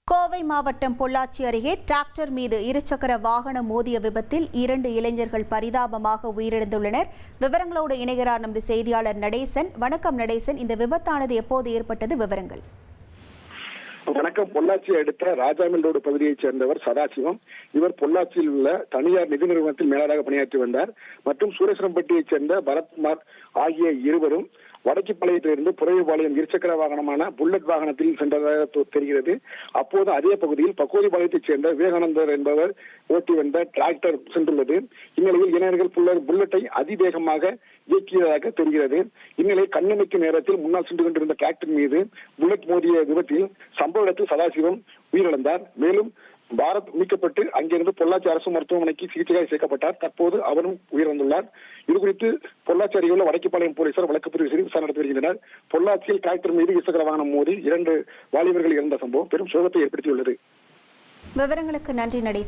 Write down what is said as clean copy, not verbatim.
கோவை மாவட்டம் பொள்ளாச்சி அருகே டிராக்டர் மீது இருசக்கர வாகனம் மோதிய விபத்தில் 2 இளைஞர்கள் பரிதாபமாக உயிரிழந்துள்ளனர். விவரங்களோடு இணைகிறார் நமது செய்தியாளர் நடேசன். வணக்கம் நடேசன், இந்த விபத்தானது எப்போது ஏற்பட்டது? விவரங்கள். வணக்கம். பொள்ளாச்சி அடுத்த ராஜாமில் ரோடு பகுதியைச் சேர்ந்தவர் சதாசிவம். இவர் பொள்ளாச்சியில் உள்ள தனியார் நிதி நிறுவனத்தில் மேலாளராக பணியாற்றி வந்தார். மற்றும் சூரேஸ்வரம்பட்டியைச் சேர்ந்த பரத்குமார் ஆகிய இருவரும் வடக்கிப்பாளையத்திலிருந்து புறையபாளையம் இருசக்கர வாகனமான புல்லட் வாகனத்தில் சென்றதாக தெரிகிறது. அப்போது அதே பகுதியில் பக்கோதிபாளையத்தைச் சேர்ந்த விவேகானந்தர் என்பவர் ஓட்டி வந்த டிராக்டர் சென்றுள்ளது. இந்நிலையில் இளைஞர்கள் புல்லட்டை அதிவேகமாக இயக்கியதாக தெரிகிறது. இந்நிலை கண்ணமைக்கும் நேரத்தில் முன்னால் சென்று கொண்டிருந்த டிராக்டர் மீது புல்லட் மோதிய விபத்தில் சம்பவ இடத்தில் சதாசிவம் உயிரிழந்தார். மேலும் பாரத் மீட்கப்பட்டு அங்கிருந்து பொள்ளாச்சி அரசு மருத்துவமனைக்கு சிகிச்சையாக சேர்க்கப்பட்டார். தற்போது அவரும் உயிரிழந்துள்ளார். இதுகுறித்து பொள்ளாச்சி அருகே உள்ள வடக்கிப்பாளையம் போலீசார் வழக்கு பதிவு செய்து விசாரணை நடத்தி வருகின்றனர். பொள்ளாச்சியில் டிராக்டர் மீது இருசக்கர வாகனம் மோதி 2 வாலிபர்கள் இறந்த சம்பவம் பெரும் சோகத்தை ஏற்படுத்தியுள்ளது. விவரங்களுக்கு நன்றி நடேசன்.